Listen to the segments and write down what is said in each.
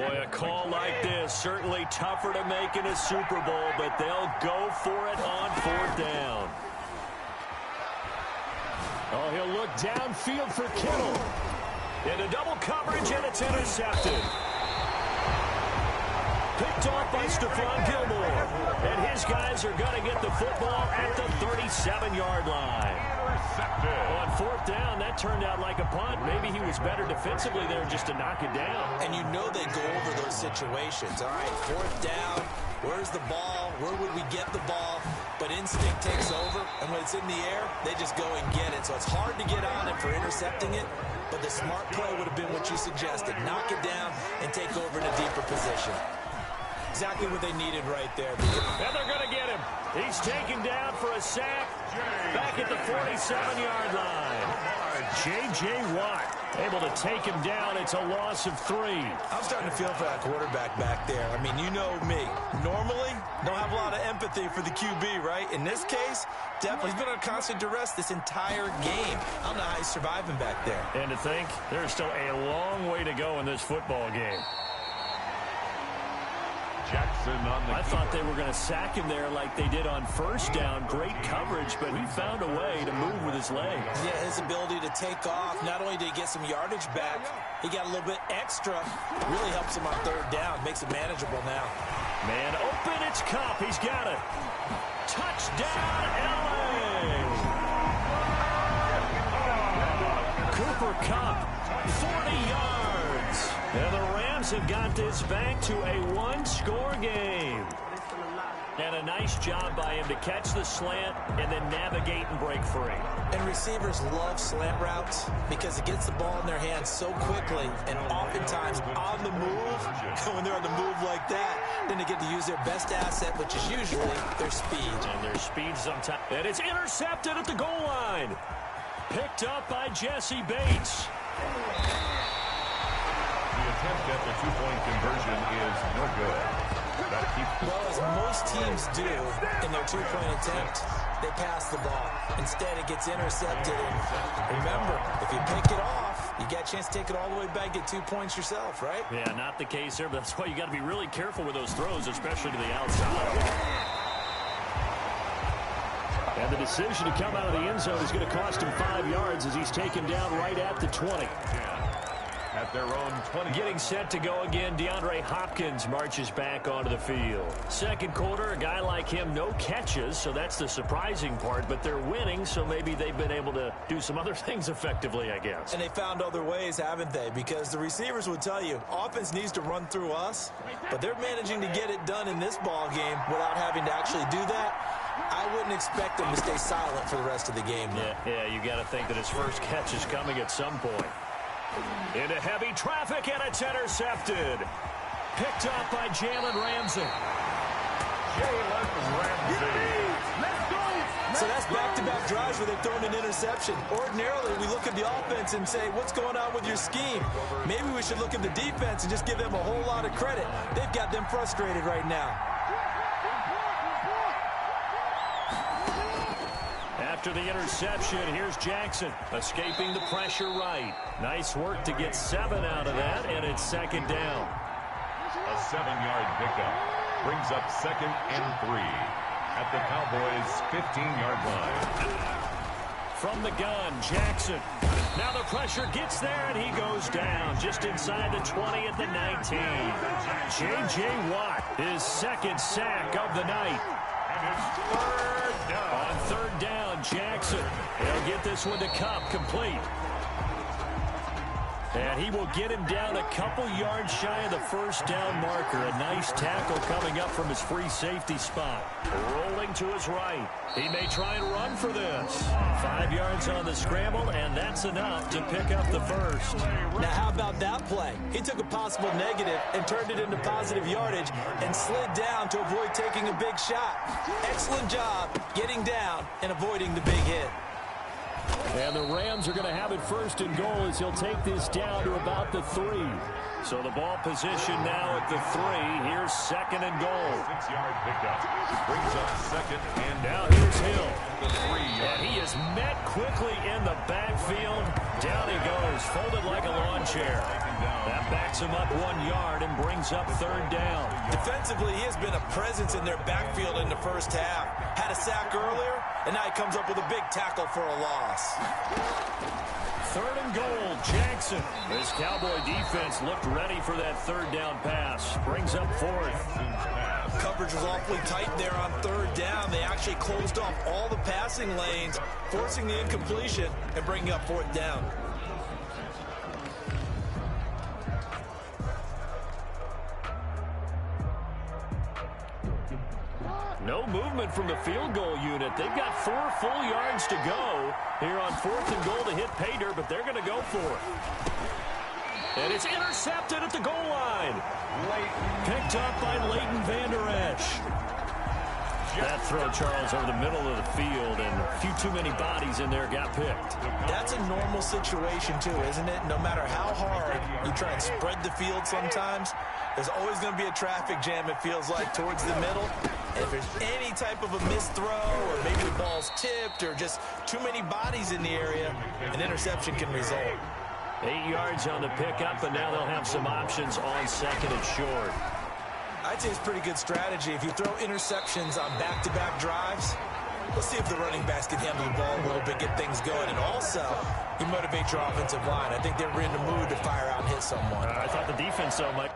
Boy, a call like this, certainly tougher to make in a Super Bowl, but they'll go for it on 4th down. Oh, he'll look downfield for Kittle. Into double coverage, and it's intercepted. Picked off by Stephon Gilmore. And his guys are going to get the football at the 37-yard line. On 4th down, that turned out like a punt. Maybe he was better defensively there just to knock it down. And you know they go over those situations. All right, 4th down. Where's the ball? Where would we get the ball? But instinct takes over, and when it's in the air, they just go and get it. So it's hard to get on it for intercepting it, but the smart play would have been what you suggested. Knock it down and take over in a deeper position. Exactly what they needed right there. And they're going to get him. He's taken down for a sack back at the 47-yard line. J.J. Watt able to take him down. It's a loss of 3. I'm starting to feel for that quarterback back there. I mean, you know me. Normally, don't have a lot of empathy for the QB, right? In this case, definitely he's been on constant duress this entire game. I don't know how he's surviving back there. And to think, there's still a long way to go in this football game. Jackson on the I thought they were going to sack him there like they did on 1st down. Great coverage, but he found a way to move with his legs. Yeah, his ability to take off, not only did he get some yardage back, he got a little bit extra. Really helps him on 3rd down, makes it manageable now. Man open, it's Kupp. He's got it. Touchdown, L.A. Cooper Kupp, 40 yards. And the Rams have got this back to a 1-score game. And a nice job by him to catch the slant and then navigate and break free. And receivers love slant routes because it gets the ball in their hands so quickly and oftentimes on the move. When they're on the move like that, then they get to use their best asset, which is usually their speed. And their speed sometimes. And it's intercepted at the goal line. Picked up by Jesse Bates. attempt at the two-point conversion is no good. Well, as most teams do in their two-point attempt, they pass the ball. Instead, it gets intercepted. And remember, if you pick it off, you got a chance to take it all the way back, get 2 points yourself, right? Yeah, not the case here, but that's why you got to be really careful with those throws, especially to the outside. And the decision to come out of the end zone is going to cost him 5 yards as he's taken down right at the 20. At their own 20. Getting set to go again, DeAndre Hopkins marches back onto the field. Second quarter, a guy like him, no catches, so that's the surprising part, but they're winning, so maybe they've been able to do some other things effectively, I guess. And they found other ways, haven't they? Because the receivers would tell you, offense needs to run through us, but they're managing to get it done in this ball game without having to actually do that. I wouldn't expect them to stay silent for the rest of the game. Yeah, you got to think that his first catch is coming at some point. Into heavy traffic, and it's intercepted. Picked up by Jalen Ramsey. So that's back-to-back drives where they've thrown an interception. Ordinarily, we look at the offense and say, what's going on with your scheme? Maybe we should look at the defense and just give them a whole lot of credit. They've got them frustrated right now. After the interception, here's Jackson, escaping the pressure right. Nice work to get 7 out of that, and it's second down. A 7-yard pickup brings up 2nd and 3 at the Cowboys' 15-yard line. From the gun, Jackson. Now the pressure gets there, and he goes down just inside the 20 at the 19. J.J. Watt, his second sack of the night. And it's 3rd down. On 3rd down, Jackson. He'll get this one to Kupp, complete. And he will get him down a couple yards shy of the first down marker. A nice tackle coming up from his free safety spot. Rolling to his right. He may try and run for this. 5 yards on the scramble, and that's enough to pick up the first. Now, how about that play? He took a possible negative and turned it into positive yardage and slid down to avoid taking a big shot. Excellent job getting down and avoiding the big hit. And the Rams are going to have it first and goal as he'll take this down to about the 3. So the ball position now at the 3. Here's second and goal. 6-yard pickup. Brings up second and now here's Hill. The 3-yard. And he is met quickly in the backfield. Down he goes, folded like a lawn chair. That backs him up 1 yard and brings up third down. Defensively, he has been a presence in their backfield in the first half. Had a sack earlier, and now he comes up with a big tackle for a loss. Third and goal, Jackson. This Cowboy defense looked ready for that third down pass. Brings up fourth. Coverage was awfully tight there on third down. They actually closed off all the passing lanes, forcing the incompletion and bringing up fourth down. No movement from the field goal unit. They've got 4 full yards to go here on fourth and goal to hit pay dirt, but they're going to go for it. And it's intercepted at the goal line. Picked up by Leighton Vander Esch. That throw, Charles, over the middle of the field, and a few too many bodies in there got picked. That's a normal situation, too, isn't it? No matter how hard you try and spread the field sometimes, there's always going to be a traffic jam, it feels like, towards the middle. And if there's any type of a missed throw, or maybe the ball's tipped, or just too many bodies in the area, an interception can result. 8 yards on the pickup, and now they'll have some options on second and short. I'd say it's pretty good strategy. If you throw interceptions on back-to-back drives, we'll see if the running backs can handle the ball a little bit, get things going. And also, you motivate your offensive line. I think they're in the mood to fire out and hit someone. I thought the defense, so much.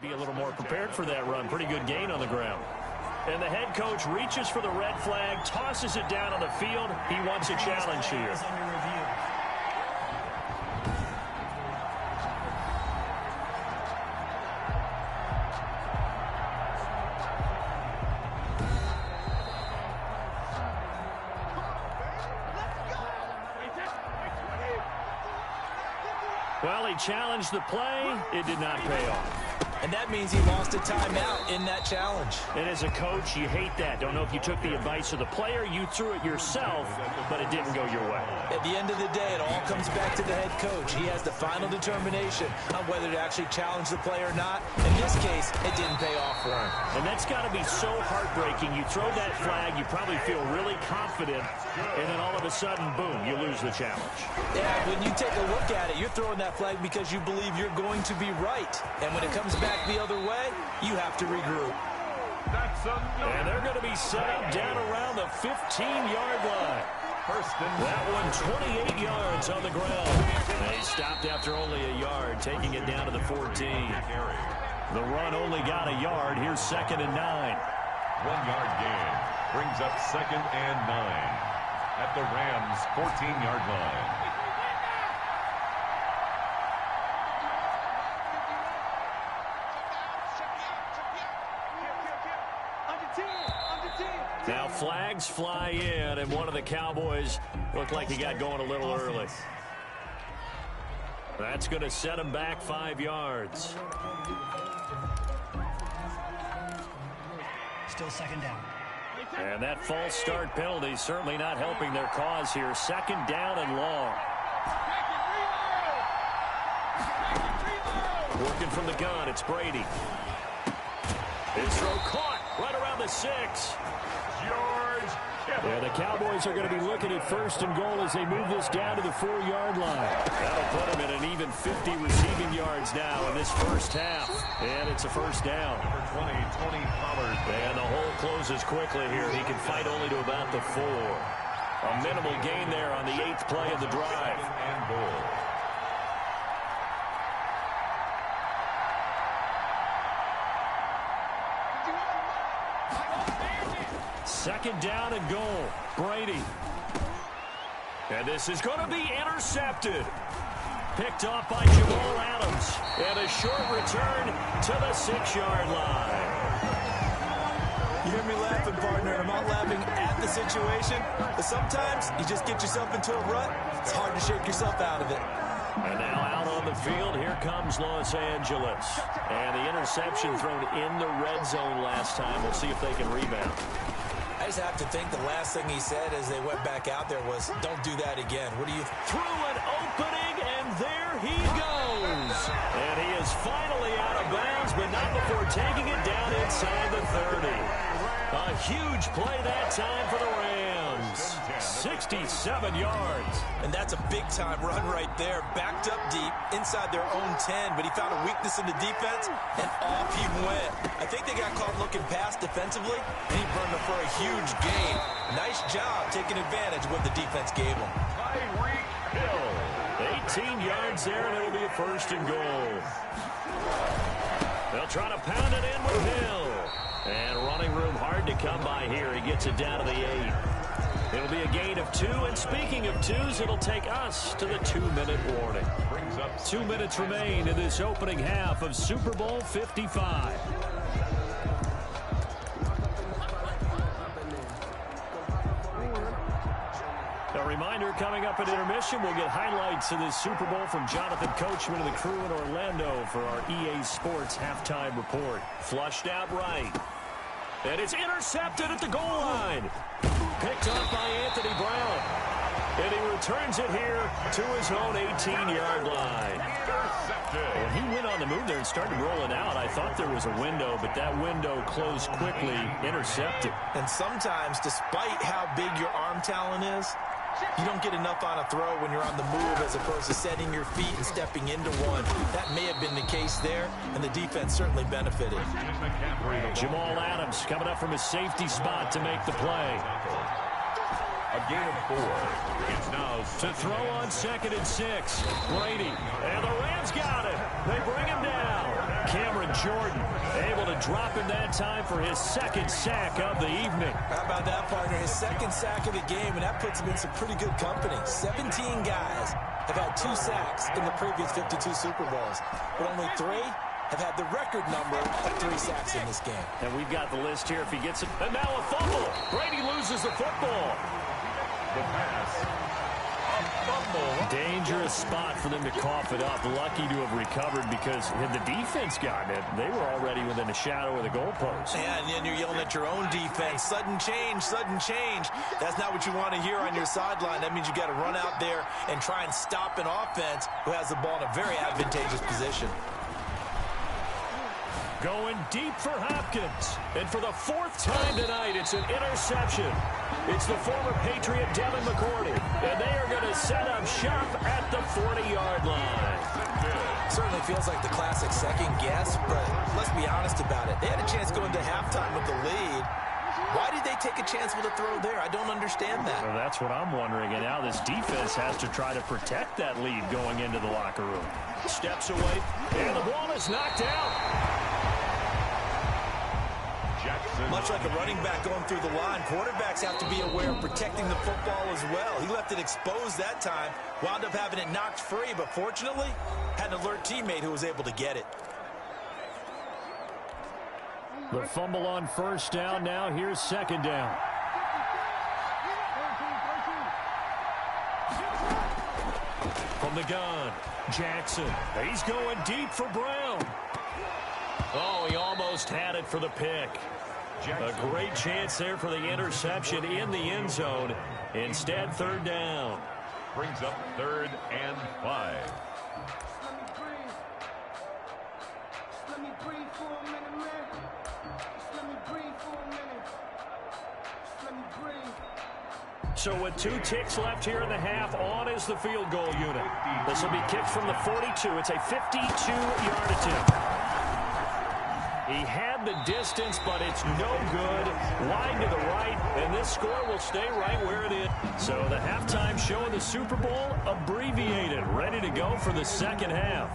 Be a little more prepared for that run. Pretty good gain on the ground. And the head coach reaches for the red flag, tosses it down on the field. He wants a challenge here. Well, he challenged the play. It did not pay off. And that means he lost a timeout in that challenge. And as a coach, you hate that. Don't know if you took the advice of the player, you threw it yourself, but it didn't go your way. At the end of the day, it all comes back to the head coach. He has the final determination on whether to actually challenge the play or not. In this case, it didn't pay off for him. And that's got to be so heartbreaking. You throw that flag, you probably feel really confident, and then all of a sudden, boom, you lose the challenge. Yeah, when you take a look at it, you're throwing that flag because you believe you're going to be right. And when it comes back the other way, you have to regroup. And they're going to be set up down around the 15-yard line. That one 28 yards on the ground. They stopped after only a yard, taking it down to the 14. The run only got a yard. Here's second and 9. 1-yard gain brings up second and 9 at the Rams' 14-yard line. Now flags fly in, and one of the Cowboys looked like he got going a little early. That's going to set him back 5 yards. Still second down. And that false start penalty certainly not helping their cause here. Second down and long. Working from the gun, it's Brady. His throw caught right around the 6. Yeah, the Cowboys are going to be looking at first and goal as they move this down to the 4-yard line. That'll put them at an even 50 receiving yards now in this first half. And it's a first down. Number 20, Tony Pollard. And the hole closes quickly here. He can fight only to about the 4. A minimal gain there on the 8th play of the drive. And goal. Second down and goal. Brady. And this is going to be intercepted. Picked off by Jamal Adams. And a short return to the 6-yard line. You hear me laughing, partner, and I'm not laughing at the situation. But sometimes you just get yourself into a rut. It's hard to shake yourself out of it. And now out on the field, here comes Los Angeles. And the interception thrown in the red zone last time. We'll see if they can rebound. I just have to think the last thing he said as they went back out there was, don't do that again. What do you... Through an opening, and there he goes. And he is finally out of bounds, but not before taking it down inside the 30. A huge play that time for the Rams. 67 yards. And that's a big-time run right there. Backed up deep inside their own 10, but he found a weakness in the defense, and off he went. I think they got caught looking past defensively, and he burned them for a huge gain. Nice job taking advantage of what the defense gave him. 18 yards there, and it'll be a first and goal. They'll try to pound it in with Hill. And running room hard to come by here. He gets it down to the 8. It'll be a gain of 2, and speaking of 2s, it'll take us to the 2-minute warning. 2 minutes remain in this opening half of Super Bowl 55. A reminder, coming up at intermission, we'll get highlights of this Super Bowl from Jonathan Coachman and the crew in Orlando for our EA Sports halftime report. Flushed out right. And it's intercepted at the goal line. Picked up by Anthony Brown. And he returns it here to his own 18-yard line. When he went on the move there and started rolling out, I thought there was a window, but that window closed quickly, intercepted. And sometimes, despite how big your arm talent is, you don't get enough on a throw when you're on the move as opposed to setting your feet and stepping into one. That may have been the case there, and the defense certainly benefited. Jamal Adams coming up from his safety spot to make the play. A gain of 4. It's now to throw on 2nd and 6. Brady. And the Rams got it. They bring him down. Cameron Jordan able to drop him that time for his 2nd sack of the evening. How about that, partner? His 2nd sack of the game, and that puts him in some pretty good company. 17 guys have had 2 sacks in the previous 52 Super Bowls, but only 3 have had the record number of 3 sacks in this game. And we've got the list here if he gets it. And now a fumble. Brady loses the football. The pass. A fumble. Dangerous spot for them to cough it up. Lucky to have recovered because had the defense gotten it, they were already within the shadow of the goalpost. Yeah, and then you're yelling at your own defense. Sudden change, sudden change. That's not what you want to hear on your sideline. That means you got to run out there and try and stop an offense who has the ball in a very advantageous position. Going deep for Hopkins. And for the 4th time tonight, it's an interception. It's the former Patriot Devin McCourty. And they are going to set up shop at the 40-yard line. Certainly feels like the classic second guess, but let's be honest about it. They had a chance going to halftime with the lead. Why did they take a chance with a throw there? I don't understand that. Well, that's what I'm wondering. And now this defense has to try to protect that lead going into the locker room. Steps away, and the ball is knocked out. Much like a running back going through the line, quarterbacks have to be aware of protecting the football as well. He left it exposed that time, wound up having it knocked free, but fortunately, had an alert teammate who was able to get it. The fumble on 1st down. Now here's 2nd down. From the gun, Jackson. He's going deep for Brown. Oh, he almost had it for the pick. A great chance there for the interception in the end zone. Instead, 3rd down. Brings up 3rd and 5. Let me breathe for a minute, man. Let me breathe for a minute. Let me breathe. So with 2 ticks left here in the half, on is the field goal unit. This will be kicked from the 42. It's a 52-yard attempt. He had the distance, but it's no good. Wide to the right, and this score will stay right where it is. So the halftime show of the Super Bowl abbreviated, ready to go for the 2nd half.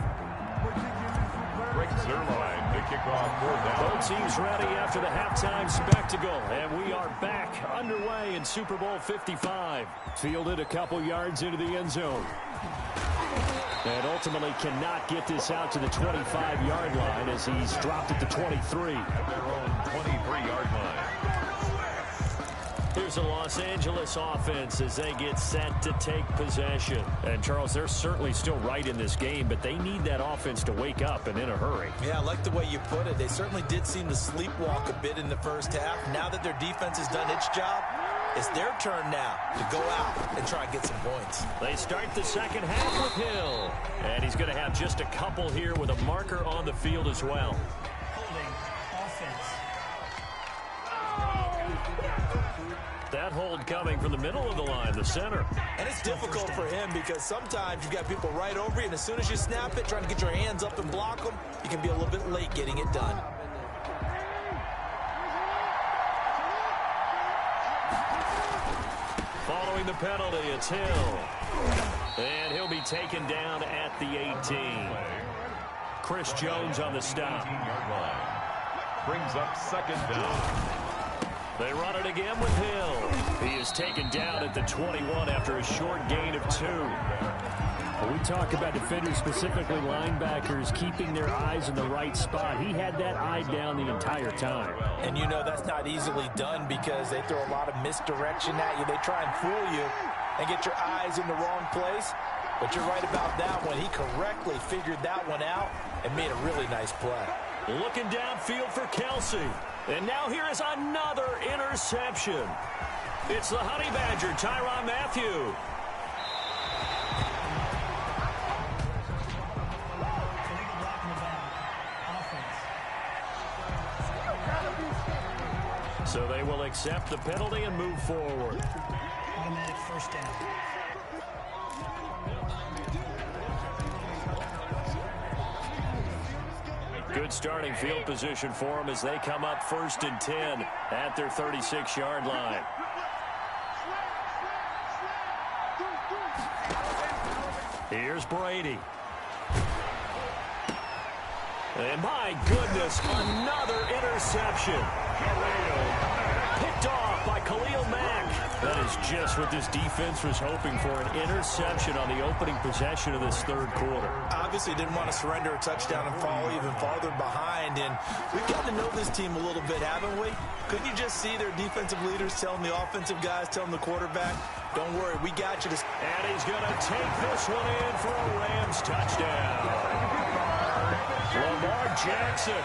Greg Zerline to kick off 4th down. Both teams ready after the halftime spectacle, and we are back underway in Super Bowl 55. Fielded a couple yards into the end zone. And ultimately cannot get this out to the 25-yard line as he's dropped at the 23. At their own 23-yard line. Here's the Los Angeles offense as they get set to take possession. And, Charles, they're certainly still right in this game, but they need that offense to wake up and in a hurry. Yeah, I like the way you put it. They certainly did seem to sleepwalk a bit in the first half. Now that their defense has done its job, it's their turn now to go out and try and get some points. They start the second half with Hill. And he's going to have just a couple here with a marker on the field as well. Holding offense. That hold coming from the middle of the line, the center. And it's difficult for him because sometimes you've got people right over you, and as soon as you snap it, trying to get your hands up and block them, you can be a little bit late getting it done. Following the penalty, it's Hill. And he'll be taken down at the 18. Chris Jones on the stop. 18-yard line. Brings up second down. They run it again with Hill. He is taken down at the 21 after a short gain of 2. When we talk about defenders, specifically linebackers, keeping their eyes in the right spot, he had that eye down the entire time. And you know that's not easily done because they throw a lot of misdirection at you. They try and fool you and get your eyes in the wrong place. But you're right about that one. He correctly figured that one out and made a really nice play. Looking downfield for Kelsey. And now here is another interception. It's the Honey Badger, Tyrann Mathieu. So they will accept the penalty and move forward. Automatic first down. Good starting field position for them as they come up 1st and 10 at their 36-yard line. Here's Brady. And my goodness, another interception. Picked off by Khalil Mack. That is just what this defense was hoping for, an interception on the opening possession of this third quarter. Obviously didn't want to surrender a touchdown and fall even farther behind. And we've gotten to know this team a little bit, haven't we? Couldn't you just see their defensive leaders telling the offensive guys, telling the quarterback, don't worry, we got you. And he's going to take this one in for a Rams touchdown. Lamar Jackson,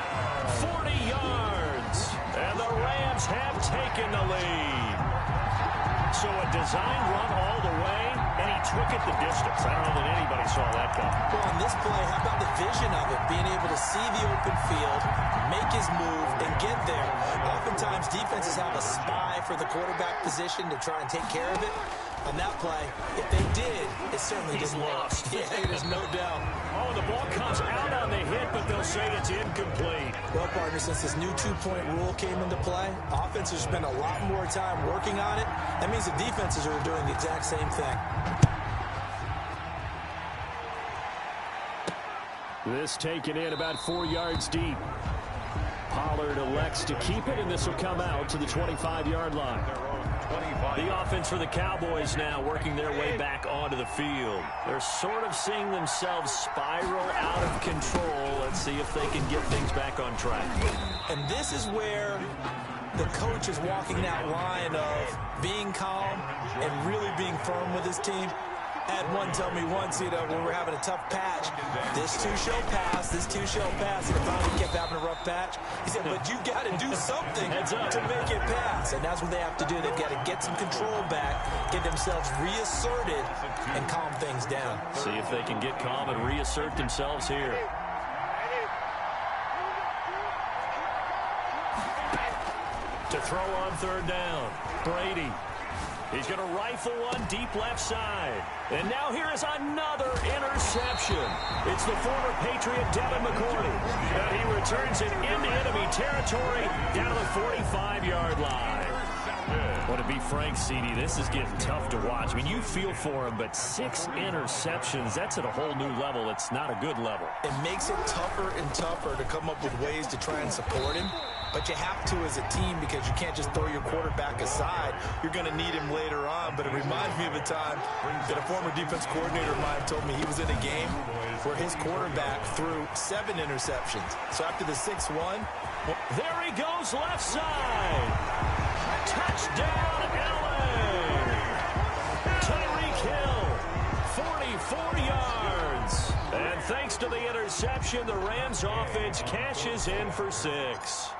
40 yards. And the Rams have taken the lead. So a design run all the way, and he took it the distance. I don't know that anybody saw that coming. Well, on this play, how about the vision of it? Being able to see the open field, make his move, and get there. Oftentimes, defenses have a spy for the quarterback position to try and take care of it. On that play, if they did, it certainly He's didn't lost. Yeah, there's no doubt. Oh, the ball comes out on the hit, but they'll say it's incomplete. Well, partner, since this new two-point rule came into play, offenses spend a lot more time working on it. That means the defenses are doing the exact same thing. This taken in about 4 yards deep. Pollard elects to keep it, and this will come out to the 25-yard line. The offense for the Cowboys now working their way back onto the field. They're sort of seeing themselves spiral out of control. Let's see if they can get things back on track. And this is where the coach is walking that line of being calm and really being firm with his team. I had one tell me once, when we're having a tough patch, this too shall pass, this too shall pass. And finally kept having a rough patch. He said, but you got to do something to make it pass. And that's what they have to do. They've got to get some control back, get themselves reasserted, and calm things down. See if they can get calm and reassert themselves here. To throw on third down, Brady. He's going to rifle one deep left side. And now here is another interception. It's the former Patriot Devin McCourty. And he returns it into enemy territory down to the 45-yard line. Want to be frank, CD, this is getting tough to watch. I mean, you feel for him, but 6 interceptions, that's at a whole new level. It's not a good level. It makes it tougher and tougher to come up with ways to try and support him. But you have to as a team because you can't just throw your quarterback aside. You're going to need him later on. But it reminds me of a time that a former defense coordinator of mine told me he was in a game where his quarterback threw 7 interceptions. So after the 6th one, there he goes left side. Touchdown, LA! Tyreek Hill, 44 yards. And thanks to the interception, the Rams offense cashes in for 6.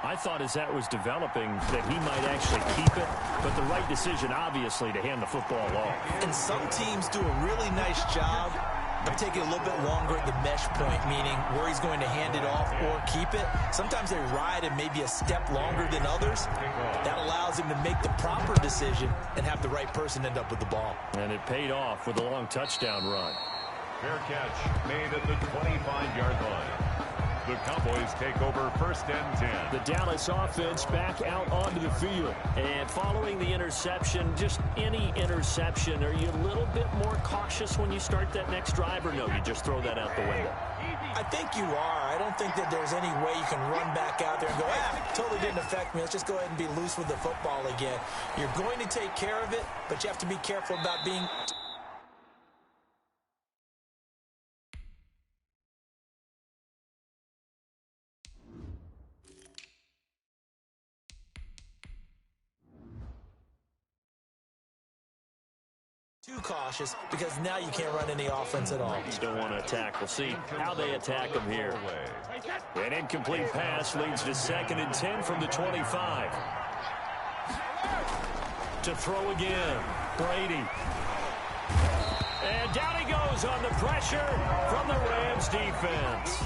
I thought as that was developing that he might actually keep it, but the right decision, obviously, to hand the football off. And some teams do a really nice job of taking a little bit longer at the mesh point, meaning where he's going to hand it off or keep it. Sometimes they ride it maybe a step longer than others. That allows him to make the proper decision and have the right person end up with the ball. And it paid off with a long touchdown run. Fair catch made at the 25-yard line. The Cowboys take over 1st and 10. The Dallas offense back out onto the field. And following the interception, just any interception, are you a little bit more cautious when you start that next drive, or no, you just throw that out the window? I think you are. I don't think that there's any way you can run back out there and go, totally didn't affect me. Let's just go ahead and be loose with the football again. You're going to take care of it, but you have to be careful about being... too cautious, because now you can't run any offense at all. You don't want to attack. We'll see how they attack them here. An incomplete pass leads to 2nd and 10 from the 25. To throw again, Brady. And down he goes on the pressure from the Rams defense.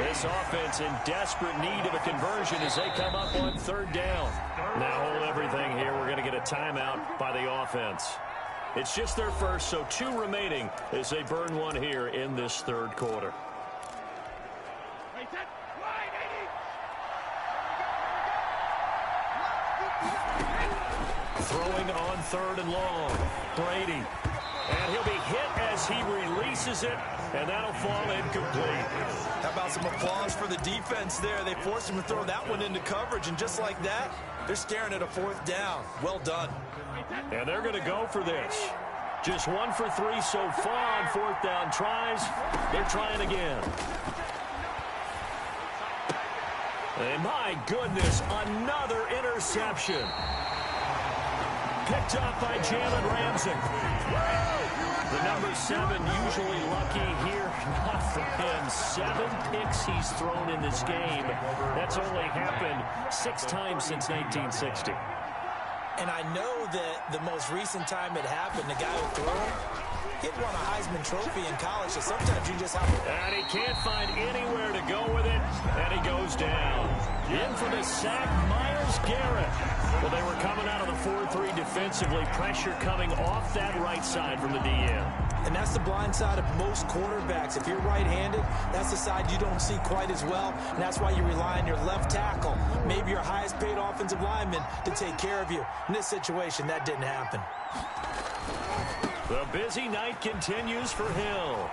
This offense in desperate need of a conversion as they come up on 3rd down. Now hold everything here. We're going to get a timeout by the offense. It's just their first, so 2 remaining as they burn one here in this 3rd quarter. Throwing on 3rd and long. Brady. And he'll be hit as he releases it, and that'll fall incomplete. How about some applause for the defense there? They forced him to throw that one into coverage, and just like that, they're staring at a 4th down. Well done. And they're going to go for this. Just 1 for 3 so far on 4th down tries. They're trying again. And my goodness, another interception. Picked up by Jalen Ramsey. The number 7 usually lucky here. Not for him. 7 picks he's thrown in this game. That's only happened 6 times since 1960. And I know that the most recent time it happened, the guy who threw him, he won a Heisman Trophy in college, so sometimes you just have to... And he can't find anywhere to go with it, and he goes down. In for the sack, Myles Garrett. Well, they were coming out of the 4-3 defensively. Pressure coming off that right side from the DN. And that's the blind side of most quarterbacks. If you're right-handed, that's the side you don't see quite as well. And that's why you rely on your left tackle, maybe your highest-paid offensive lineman, to take care of you. In this situation, that didn't happen. The busy night continues for Hill.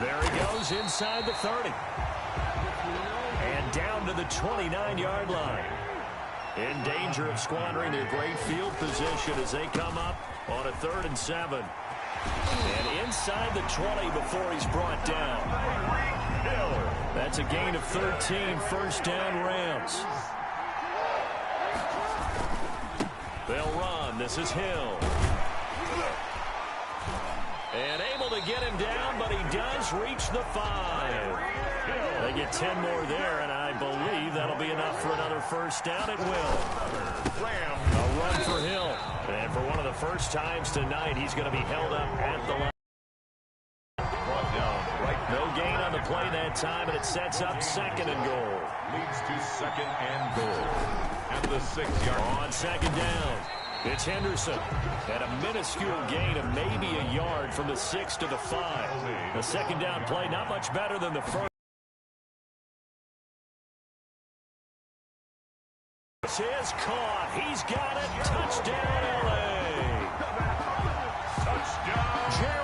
There he goes inside the 30. And down to the 29-yard line. In danger of squandering their great field position as they come up on a 3rd and 7. And inside the 20 before he's brought down. That's a gain of 13, 1st down Rams. They'll run. This is Hill. And able to get him down, but he does reach the 5. They get 10 more there, and I believe that'll be enough for another 1st down. It will. A run for Hill. And for one of the first times tonight, he's going to be held up at the line. No gain on the play that time, and it sets up 2nd and goal. Leads to 2nd and goal. At the 6-yard line. On 2nd down, it's Henderson. At a minuscule gain of maybe a yard from the 6 to the 5. The 2nd down play, not much better than the first. This is caught. He's got it. Touchdown, LA.